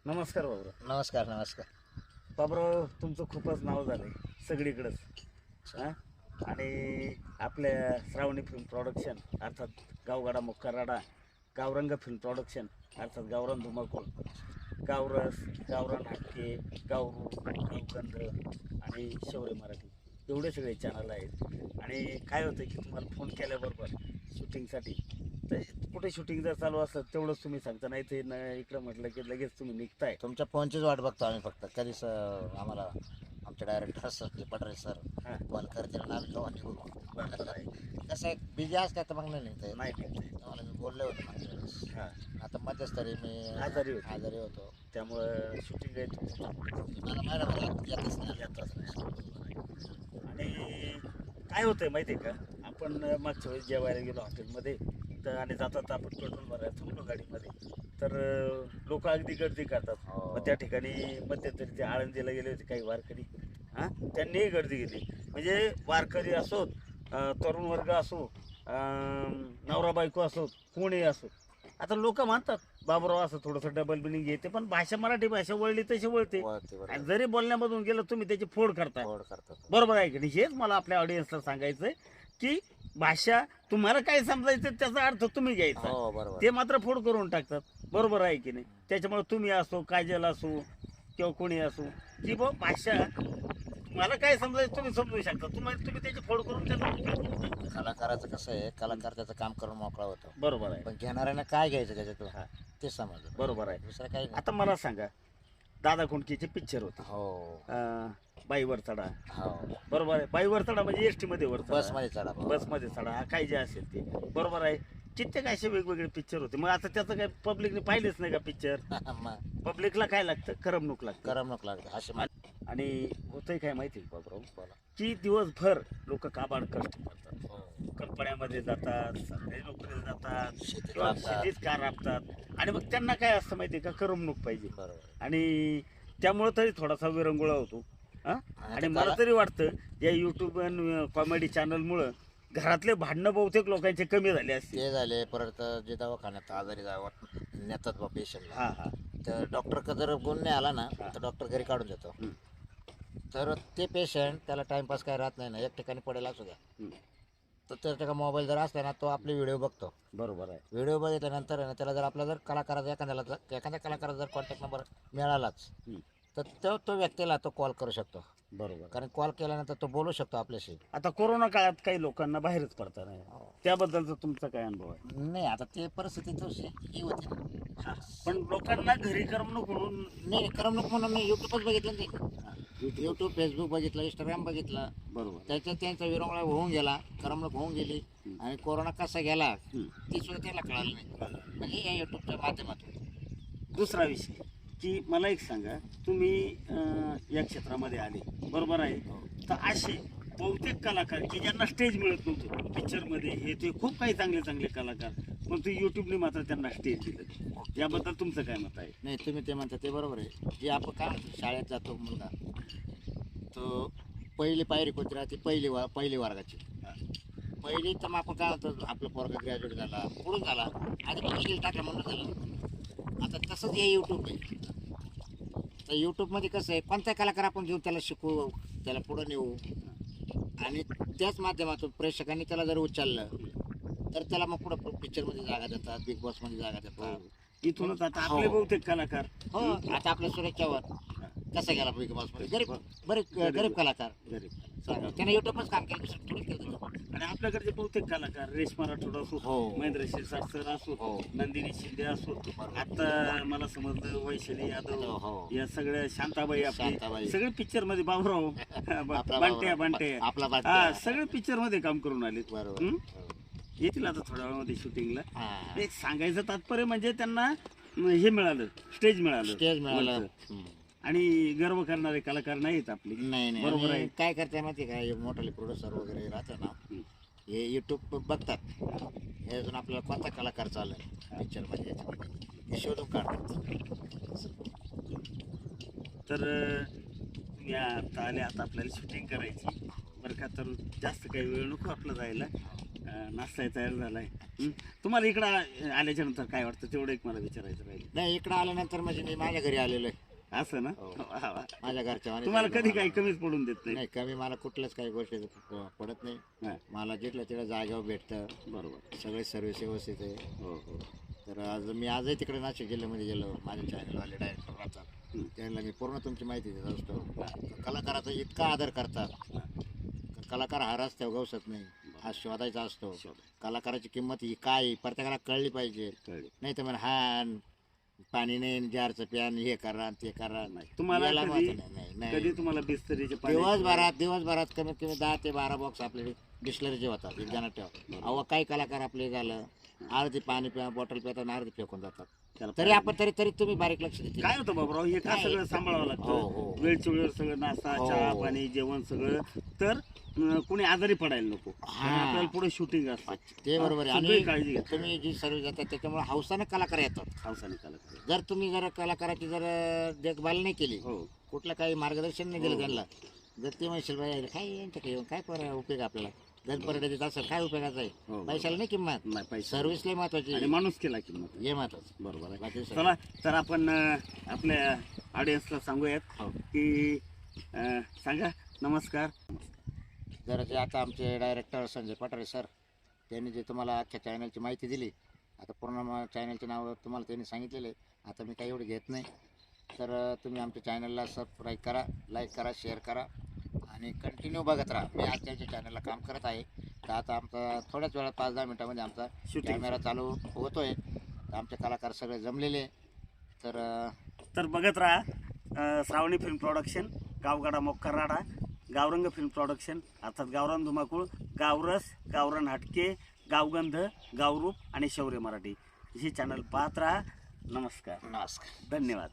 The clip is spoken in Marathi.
नमस्कार बाबराव. नमस्कार नमस्कार. बाबराव तुमचं खूपच नाव झालंय सगळीकडंच हां. आणि आपल्या श्रावणी फिल्म प्रोडक्शन अर्थात गावगाडा मुक्काराडा, गावरंग फिल्म प्रोडक्शन अर्थात गावरान धुमाकूळ, गावरस, गावरान हक्के, गावरू, गावगंध आणि शौर्य मराठी एवढे सगळे चॅनल आहेत. आणि काय होतं की तुम्हाला फोन केल्याबरोबर शूटिंगसाठी तर कुठे शूटिंग जर चालू असलं तेवढंच तुम्ही सांगता, नाही ते इकडं म्हटलं की लगेच तुम्ही निघताय. तुमच्या फोनचीच वाट बघतो आम्ही फक्त. कधीच आम्हाला आमचे डायरेक्टर सर पटरे सर हां, कॉल करतील आणि आम्ही केव्हा निघू. बरोबर आहे. कसं आहे बिझी असतात तर मग नाही निघता येत. नाही निघताय. तुम्हाला मी बोलले होते मागच्या वेळेस. हां, आता मध्यस्तरी मी आजारी होते. आजारी होतो. त्यामुळं शूटिंग आहे तुमचं मला महिनाभर येतच नाही. येतच नाही. आणि काय होतंय माहिती आहे का, आपण मागच्या वेळेस जेवायला गेलो हॉटेलमध्ये तर आणि जातात आपण पेट्रोल भरायला थांबलो गाडीमध्ये तर लोक अगदी गर्दी करतात. हो. मग त्या ठिकाणी मध्यंतरी ते आळंदीला गेले होते काही वारकरी, हां, त्यांनीही गर्दी केली. म्हणजे वारकरी असोत, तरुण वर्ग असो, नवरा बायको असो, कोणी असो. आता लोक म्हणतात बाबराव असं थोडंसं डबल मिनिंग येते, पण भाषा मराठी भाषा वळली तशी वळते. वळते बरोबर. आणि जरी बोलण्यामधून गेलं तुम्ही त्याची फोड करताय. फोड करतात. बरोबर आहे की नाही? हेच मला आपल्या ऑडियन्सला सांगायचंय की भाषा तुम्हाला काय समजायचं त्याचा अर्थ तुम्ही घ्यायचा, हो बरोबर. ते मात्र फोड करून टाकतात. बरोबर आहे की नाही? त्याच्यामुळे तुम्ही असो, काजल असो किंवा कोणी असो, की भाषा तुम्हाला काय समजायचं तुम्ही समजू शकता, तुम्ही त्याची फोड करून त्याचा उपयोग करून टाकता. कलाकाराचं कसं आहे, कलाकार त्याचं काम करून मोकळा होतो. बरोबर आहे. पण घेणाऱ्यानं काय घ्यायचं त्याच्यातून हा, ते समजलं. बरोबर आहे. दुसरं काही नाही. आता मला सांगा, दादा कुंडकीचे पिक्चर होते, हो बाईवर चढा, हो. बरोबर आहे. बाईवर चढा म्हणजे एस टी मध्ये वर चढा, बसमध्ये चढा. बसमध्ये चढा, काय जे असेल ते, बरोबर आहे. कित्येक असे वेगवेगळे पिक्चर होते. मग आता त्याचं काय पब्लिकने पाहिलेच नाही का पिक्चर? मग पब्लिकला काय लागतं? करमणूक लागतं. करमणूक लागते असे आणि होतंय काय माहिती आहे बाबराव, बोला. की दिवसभर लोक काबाड कष्ट करतात, हो. कंपन्यामध्ये जातात, सरकारी नोकरीला जातात शेतीत किंवा राबतात. शेतीत का राबतात. आणि मग त्यांना काय असतं माहिती आहे का, करमणूक पाहिजे. बरोबर. आणि त्यामुळं तरी थोडासा विरंगुळा होतो. हां. आणि मला तरी वाटतं या यूट्यूब आणि कॉमेडी चॅनलमुळं घरातले भांडणं बहुतेक लोकांचे कमी झाले असते. ते झाले. परत जे दवाखान्यात आजारी नेतात बा पेशंटला, हां हां. तर डॉक्टर जर गुण नाही आला ना तर डॉक्टर घरी काढून देतो. हं. तर ते पेशंट त्याला टाइमपास काय राहत नाही ना, एक ठिकाणी पडेल असू द्या, हं. तर त्याच्या मोबाईल जर असला ना तो आपले व्हिडिओ बघतो. बरोबर आहे. व्हिडिओ बघितल्यानंतर आहे ना, त्याला जर आपला जर कलाकाराचा एखाद्या कलाकाराचा जर कॉन्टॅक्ट नंबर मिळालाच हं. तर तो व्यक्तीला तो कॉल करू शकतो. बरोबर. कारण कॉल केल्यानंतर तो बोलू शकतो आपल्याशी. आता कोरोना काळात काही लोकांना बाहेरच पडता नाही, त्याबद्दलचा तुमचा काय अनुभव आहे? नाही आता ते परिस्थिती तशी ही होती ना. हां. पण लोकांना घरी करमणूक म्हणून नाही करमणूक म्हणून मी युट्यूबच बघितलं नाही. युट्यूब, फेसबुक बघितलं, इंस्टाग्राम बघितलं. बरोबर. त्याच्यात त्यांचा विरंगुळा होऊन गेला, करमणूक होऊन गेली. आणि कोरोना कसा गेला हं. ती सुद्धा त्याला कळालं नाही. म्हणजे या युट्यूबच्या माध्यमातून. दुसरा विषय की मला एक सांगा, तुम्ही या क्षेत्रामध्ये आले, बरोबर आहे, तर असे बहुतेक कलाकार की ज्यांना स्टेज मिळत नव्हतं पिक्चरमध्ये, हे ते खूप काही चांगले चांगले कलाकार, पण ते यूट्यूबने मात्र त्यांना स्टेज दिलं. याबद्दल तुमचं काय मत आहे? नाही तुम्ही ते म्हणता ते बरोबर आहे. जे आपण काय म्हणतो शाळेत जातो मुलगा, तो पहिली पायरी कोणती राहते, पहिली वर्गाची. पहिली तर मग आपण काय म्हणतो आपलं पोरगा ग्रॅज्युएट झाला, पुढून झाला आणि पहिली टाकला म्हणून झालं. आता तसंच हे यूट्यूब आहे. तर यूट्यूबमध्ये कसं आहे, कोणता कलाकार आपण घेऊन त्याला शिकवू, त्याला पुढं नेऊ आणि त्याच माध्यमातून प्रेक्षकांनी त्याला जर उचललं तर त्याला मग पुढं पिक्चरमध्ये जागा देतात, बिग बॉसमध्ये जागा देतात. इथूनच आता आपले बहुतेक कलाकार, हो आता आपल्या सुरेश चव्हाण कसा गेला बिग बॉसमध्ये, गरीब कलाकार. गरीब सांगा, त्याने यूट्यूबच काम केलं, दुसरं थोडंच केलं त्यानं. आणि आपल्याकडचे बहुतेक कलाकार, रेश्मा राठोड असो, हो. महेंद्र शिरसाट सर असो, हो. नंदिनी शिंदे असो, आता मला समजलं वैशाली यादव, हो. या सगळ्या शांताबाई, शांताबाई. आपली सगळे पिक्चर मध्ये, बाबूराव, आपला बंटे, आपला हा, सगळे पिक्चर मध्ये काम करून आले. बरोबर. येतील आता थोड्या वेळामध्ये शूटिंगला. हा. एक सांगायचं तात्पर्य म्हणजे त्यांना हे मिळालं, स्टेज मिळालं, स्टेज मिळालं. वरचं. आणि गर्व करणारे कलाकार नाहीत आपले. नाही नाही बरोबर आहे. आणि काय करताय माहिती आहे का, हे मोठाले प्रोड्युसर वगैरे राहतात ना, हे युट्यूब बघतात, हे अजून आपल्याला कोणता कलाकार चालेल पिक्चरमध्ये याच्यामध्ये हे शोधून काढतात. तर तुम्ही आता आले, आता आपल्याला शूटिंग करायची बरं का, तर जास्त काही वेळ नको आपलं जायला. नाश्ता तयार झालाय. तुम्हाला इकडं आल्याच्या नंतर काय वाटतं तेवढं एक मला विचारायचं राहील. नाही, इकडं आल्यानंतर म्हणजे मी माझ्या घरी आलेलो आहे. असं ना? हो. वा, वा. माझ्या घरच्या तुम्हाला कधी काही कमीच पडून देत नाही. नाही, कमी मला कुठल्याच काही गोष्टीचं पडत नाही. हा, मला जिथलं तिथं जागेवर भेटतं, बरोबर. सगळे सर्व्हिस व्यवस्थित आहे. हो हो. तर आज मी आजही तिकडे नाशिक जिल्ह्यामध्ये गेलो, माझ्या चॅनलवाले डायरेक्टर राहतात, त्यांना मी पूर्ण तुमची माहिती देत असतो. कलाकाराचा इतका आदर करतात. कलाकार हा रस्त्यावर गवसत नाही, हा शोधायचा असतो. कलाकाराची किंमत ही काय आहे, प्रत्येकाला कळली पाहिजे. कळलं. नाही तर म्हणा हा पाणी नाही, जारचं प्यान, हे करा ते करा. नाही, तुम्हाला याला कधी महत्त्व नाही. नाही, कधी नाही. तुम्हाला बिस्तरीचे दिवसभरात कमीत कमी 10 ते 12 बॉक्स आपले डिस्लरीचे होतात. एक जण ठेवा. अहो, काही कलाकार आपले झालं अर्धी पाणी प्या, बॉटल पितात, अर्धी फेकून जातात. त्याला तरी आपण तरी तुम्ही बारीक लक्ष देते. काय होतं बाबराव, हे का काय? सगळं सांभाळावं हो, लागतं. हो. वेळच्या वेळेवर सगळं नाश्ता हो. चहा पाणी जेवण सगळं, तर कोणी आजारी पडायला नको. हा. आणि आपल्याला पुढे शूटिंग असतं. ते बरोबर आहे. सगळी काळजी आणि घ्या. तुम्ही जी सर्व्हिस देतात त्याच्यामुळे हौसाने कलाकार येतात. हावसाने कलाकार. जर तुम्ही जर कलाकाराची जर देखभाल नाही केली, हो कुठलं काही मार्गदर्शन नाही दिलं हो. त्यांना, जर ते म्हणशील बाई काय यांच्याकडे येऊन काय उपयोग आपल्याला, जर परडे देत असेल काय उपयोगाचं आहे. हो. पैशाला नाही किंमत, नाही पैसे सर्व्हिस लय महत्वाची आणि आहे. माणूस केला किंमत. हे महत्वाचं. बरोबर आहे. बाकी सगळं. चला तर आपण आपल्या ऑडियन्सला सांगूयात हो. की सांगा नमस्कार. जर जे आता आमचे डायरेक्टर संजय पठारे सर, त्यांनी जे तुम्हाला अख्ख्या चॅनलची माहिती दिली, आता पूर्ण चॅनलचे नाव तुम्हाला त्यांनी सांगितलेले, आता मी काही एवढे घेत नाही. तर तुम्ही आमच्या चॅनलला सबस्क्राईब करा, लाईक करा, शेअर करा आणि कंटिन्यू बघत राहा. मी आज त्यांच्या चॅनलला काम करत आहे. तर आता आमचा थोड्याच वेळात 5-10 मिनिटामध्ये आमचा Shooting. कॅमेरा चालू होतोय. तर आमचे कलाकार सगळे जमलेले. तर बघत राहा श्रावणी फिल्म प्रोडक्शन, गावगाडा मोक्करराडा, गावरंग फिल्म प्रोडक्शन अर्थात गावरान धुमाकूळ, गावरस, गावरान हटके, गावगंध, गावरूप आणि शौर्य मराठी हे चॅनल पाहत राहा. नमस्कार. नमस्कार. धन्यवाद.